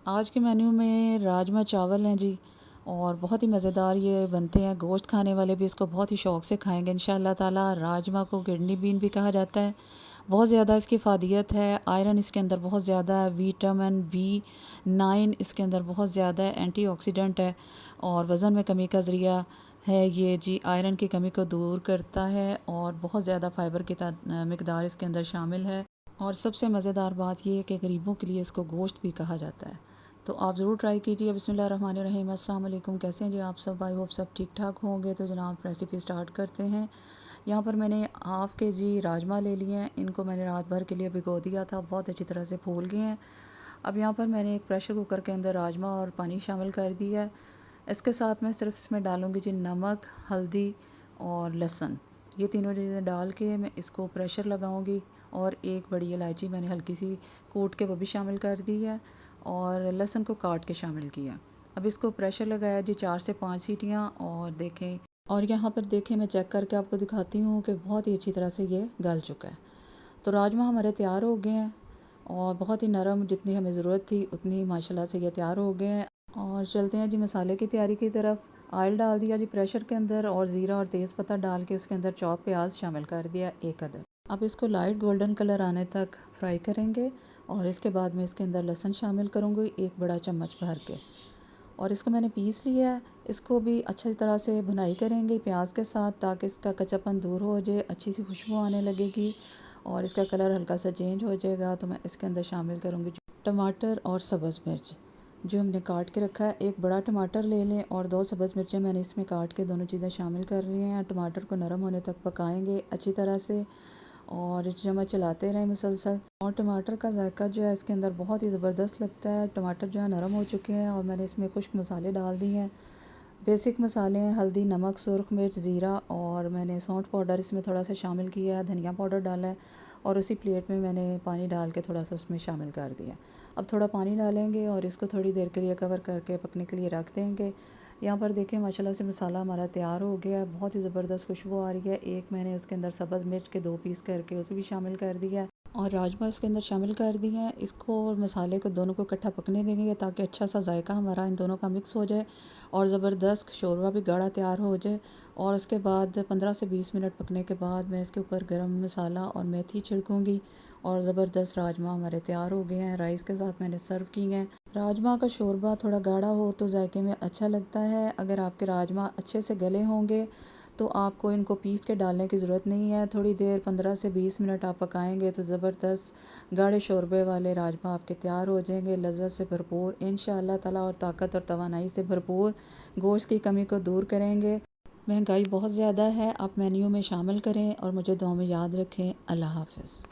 आज के मेन्यू में राजमा चावल हैं जी। और बहुत ही मज़ेदार ये बनते हैं। गोश्त खाने वाले भी इसको बहुत ही शौक़ से खाएंगे इंशाअल्लाह ताला। राजमा को किडनी बीन भी कहा जाता है। बहुत ज़्यादा इसकी फ़ादियत है। आयरन इसके अंदर बहुत ज़्यादा है। विटामिन B9 इसके अंदर बहुत ज़्यादा है। एंटीऑक्सीडेंट है और वज़न में कमी का ज़रिया है ये जी। आयरन की कमी को दूर करता है और बहुत ज़्यादा फ़ाइबर की मिकदार इसके अंदर शामिल है। और सबसे मज़ेदार बात ये है कि गरीबों के लिए इसको गोश्त भी कहा जाता है। तो आप ज़रूर ट्राई कीजिए। बिस्मिल्लाहिर्रहमानिर्रहीम। अस्सलाम वालेकुम। कैसे हैं जी आप सब? आई होप सब ठीक ठाक होंगे। तो जनाब रेसिपी स्टार्ट करते हैं। यहाँ पर मैंने हाफ़ के-जी राजमा ले लिए हैं। इनको मैंने रात भर के लिए भिगो दिया था। बहुत अच्छी तरह से फूल गए हैं। अब यहाँ पर मैंने एक प्रेशर कुकर के अंदर राजमा और पानी शामिल कर दिया है। इसके साथ मैं सिर्फ इसमें डालूँगी जी नमक, हल्दी और लहसुन। ये तीनों चीज़ें डाल के मैं इसको प्रेशर लगाऊंगी। और एक बड़ी इलायची मैंने हल्की सी कूट के वो भी शामिल कर दी है और लहसुन को काट के शामिल किया। अब इसको प्रेशर लगाया जी 4 से 5 सीटियाँ। और देखें, और यहाँ पर देखें, मैं चेक करके आपको दिखाती हूँ कि बहुत ही अच्छी तरह से ये गल चुका है। तो राजमा हमारे तैयार हो गए हैं और बहुत ही नरम, जितनी हमें ज़रूरत थी उतनी ही माशाल्लाह से ये तैयार हो गए हैं। और चलते हैं जी मसाले की तैयारी की तरफ। ऑयल डाल दिया जी प्रेशर के अंदर और ज़ीरा और तेज़पत्ता डाल के उसके अंदर चॉप प्याज शामिल कर दिया 1 अदद। अब इसको लाइट गोल्डन कलर आने तक फ्राई करेंगे और इसके बाद मैं इसके अंदर लहसुन शामिल करूँगी 1 बड़ा चम्मच भर के। और इसको मैंने पीस लिया है। इसको भी अच्छी तरह से भुनाई करेंगे प्याज के साथ ताकि इसका कच्चापन दूर हो जाए, अच्छी सी खुशबू आने लगेगी और इसका कलर हल्का सा चेंज हो जाएगा। तो मैं इसके अंदर शामिल करूँगी टमाटर और सब्ज़ मिर्च जो हमने काट के रखा है। 1 बड़ा टमाटर ले लें और 2 सब्ज़ मिर्चें मैंने इसमें काट के दोनों चीज़ें शामिल कर ली हैं। टमाटर को नरम होने तक पकाएंगे अच्छी तरह से और चम्मच चलाते रहें मुसलसल। और टमाटर का जायका जो है इसके अंदर बहुत ही ज़बरदस्त लगता है। टमाटर जो है नरम हो चुके हैं और मैंने इसमें खुश्क मसाले डाल दिए हैं। बेसिक मसाले हैं हल्दी, नमक, सुरख मिर्च, ज़ीरा और मैंने सौंठ पाउडर इसमें थोड़ा सा शामिल किया है। धनिया पाउडर डाला है और उसी प्लेट में मैंने पानी डाल के थोड़ा सा उसमें शामिल कर दिया। अब थोड़ा पानी डालेंगे और इसको थोड़ी देर के लिए कवर करके पकने के लिए रख देंगे। यहाँ पर देखें माशाल्लाह से मसाला हमारा तैयार हो गया है। बहुत ही ज़बरदस्त खुशबू आ रही है। एक मैंने उसके अंदर सब्ज़ मिर्च के 2 पीस करके उसे भी शामिल कर दिया है और राजमा इसके अंदर शामिल कर दिए हैं। इसको और मसाले को दोनों को इकट्ठा पकने देंगे ताकि अच्छा सा जायका हमारा इन दोनों का मिक्स हो जाए और ज़बरदस्त शोरबा भी गाढ़ा तैयार हो जाए। और उसके बाद 15 से 20 मिनट पकने के बाद मैं इसके ऊपर गरम मसाला और मेथी छिड़कूँगी और ज़बरदस्त राजमा हमारे तैयार हो गए हैं। राइस के साथ मैंने सर्व किए हैं। राजमा का शोरबा थोड़ा गाढ़ा हो तो जायके में अच्छा लगता है। अगर आपके राजमा अच्छे से गले होंगे तो आपको इनको पीस के डालने की ज़रूरत नहीं है। थोड़ी देर 15 से 20 मिनट आप पकाएंगे तो ज़बरदस्त गाढ़े शोरबे वाले राजमा आपके तैयार हो जाएंगे, लज़्ज़त से भरपूर इंशाअल्लाह ताला और ताकत और तवानाई से भरपूर। गोश्त की कमी को दूर करेंगे। महंगाई बहुत ज़्यादा है, आप मेन्यू में शामिल करें और मुझे दुआ में याद रखें। अल्लाह हाफ़िज़।